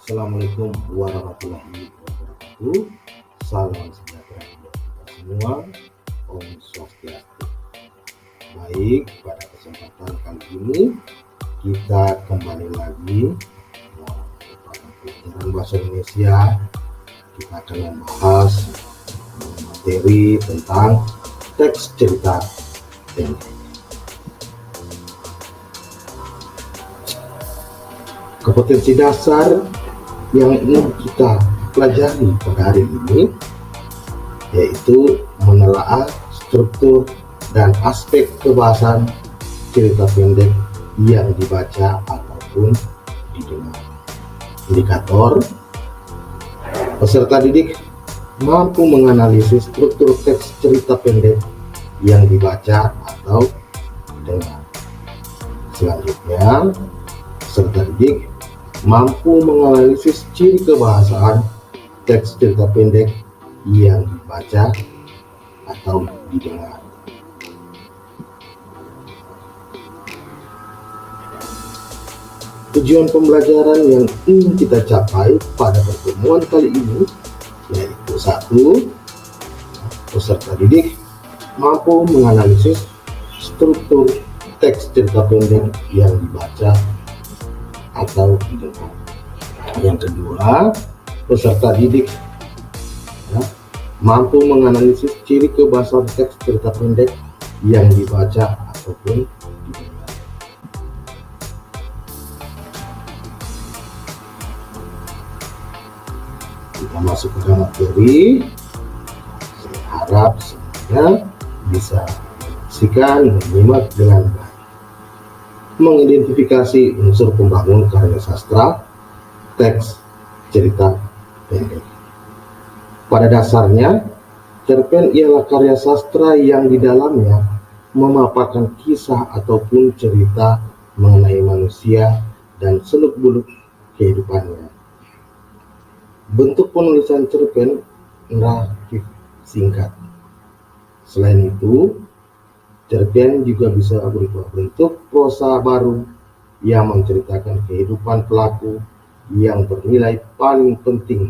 Assalamualaikum warahmatullahi wabarakatuh. Salam sejahtera untuk kita semua. Om Swastiastu. Baik, pada kesempatan kali ini kita kembali lagi pada pelajaran bahasa Indonesia. Kita akan membahas materi tentang teks cerita pendek. Kompetensi dasar yang ingin kita pelajari pada hari ini yaitu menelaah struktur dan aspek kebahasan cerita pendek yang dibaca ataupun didengar. Indikator: peserta didik mampu menganalisis struktur teks cerita pendek yang dibaca atau didengar. Selanjutnya, peserta didik mampu menganalisis ciri kebahasaan teks cerita pendek yang dibaca atau didengar. Tujuan pembelajaran yang ingin kita capai pada pertemuan kali ini yaitu 1. Peserta didik mampu menganalisis struktur teks cerita pendek yang dibaca atau didengar. Yang kedua, peserta didik mampu menganalisis ciri kebahasaan teks cerita pendek yang dibaca ataupun didengar. Kita masuk ke materi. Saya harap semuanya bisa menyaksikan dan menyimak dengan baik. Mengidentifikasi unsur pembangun karya sastra teks cerita pendek. Pada dasarnya, cerpen ialah karya sastra yang di dalamnya memaparkan kisah ataupun cerita mengenai manusia dan seluk-beluk kehidupannya. Bentuk penulisan cerpen naratif singkat. Selain itu, cerpen juga bisa berupa bentuk prosa baru yang menceritakan kehidupan pelaku yang bernilai paling penting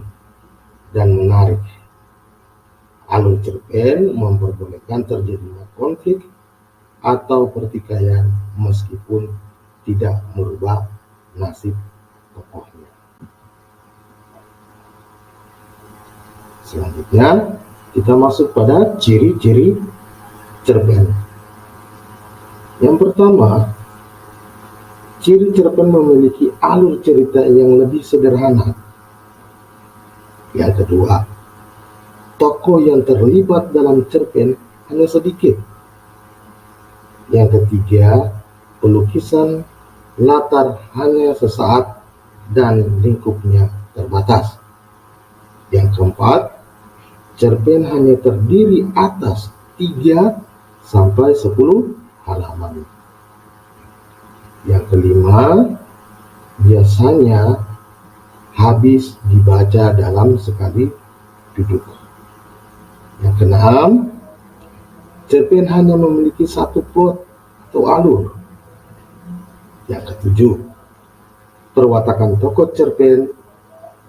dan menarik. Alur cerpen memperbolehkan terjadinya konflik atau pertikaian meskipun tidak merubah nasib tokohnya. Selanjutnya, kita masuk pada ciri-ciri cerpen. Yang pertama, ciri cerpen memiliki alur cerita yang lebih sederhana. Yang kedua, tokoh yang terlibat dalam cerpen hanya sedikit. Yang ketiga, pelukisan latar hanya sesaat dan lingkupnya terbatas. Yang keempat, cerpen hanya terdiri atas 3 sampai 10 halaman. Yang kelima, biasanya habis dibaca dalam sekali duduk. Yang keenam, cerpen hanya memiliki 1 plot atau alur. Yang ketujuh, perwatakan tokoh cerpen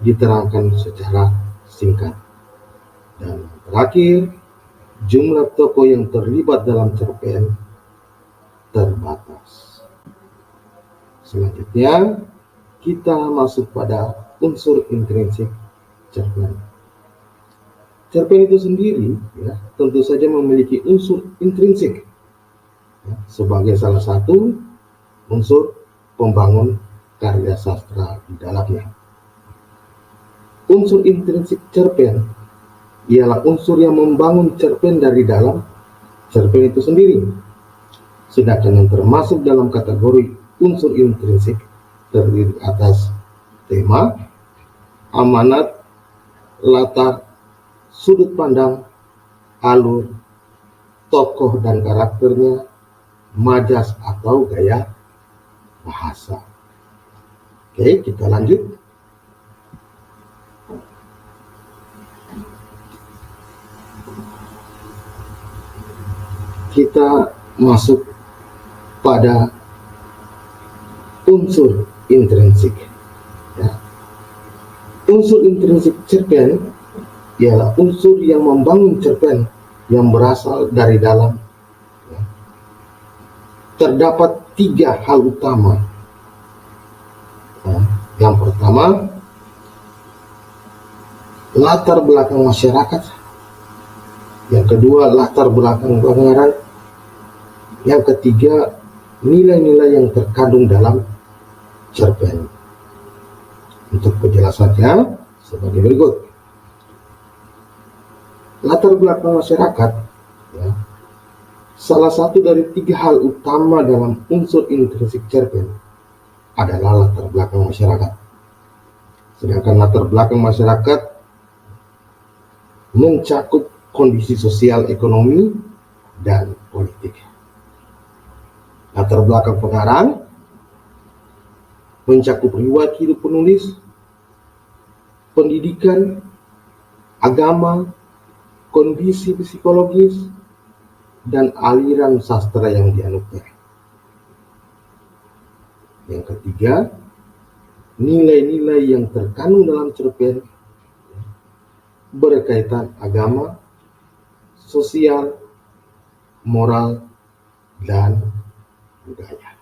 diterangkan secara singkat. Dan terakhir, jumlah tokoh yang terlibat dalam cerpen terbatas. Selanjutnya, kita masuk pada unsur intrinsik cerpen. Cerpen itu sendiri tentu saja memiliki unsur intrinsik sebagai salah satu unsur pembangun karya sastra di dalamnya. Unsur intrinsik cerpen ialah unsur yang membangun cerpen dari dalam cerpen itu sendiri. Sedangkan yang termasuk dalam kategori unsur intrinsik terdiri atas tema, amanat, latar, sudut pandang, alur, tokoh dan karakternya, majas atau gaya bahasa. Oke, kita lanjut. Kita masuk pada unsur intrinsik. Unsur intrinsik cerpen ialah unsur yang membangun cerpen yang berasal dari dalam. Terdapat 3 hal utama. Yang pertama, latar belakang masyarakat. Yang kedua, latar belakang pengarang. Yang ketiga, nilai-nilai yang terkandung dalam cerpen. Untuk penjelasannya sebagai berikut. Latar belakang masyarakat, salah satu dari 3 hal utama dalam unsur intrinsik cerpen adalah latar belakang masyarakat. Sedangkan latar belakang masyarakat mencakup kondisi sosial, ekonomi, dan politik. Latar belakang pengarang mencakup riwayat hidup penulis, pendidikan, agama, kondisi psikologis, dan aliran sastra yang dianutnya. Yang ketiga, nilai-nilai yang terkandung dalam cerpen berkaitan agama, sosial, moral, dan budaya.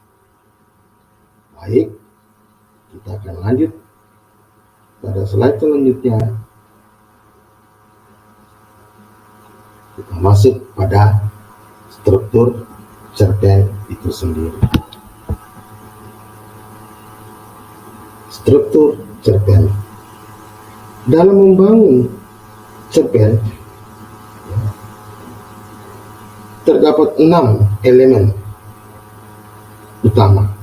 Baik, kita akan lanjut pada slide selanjutnya. Kita masuk pada struktur cerpen itu sendiri. Struktur cerpen. Dalam membangun cerpen terdapat 6 elemen utama.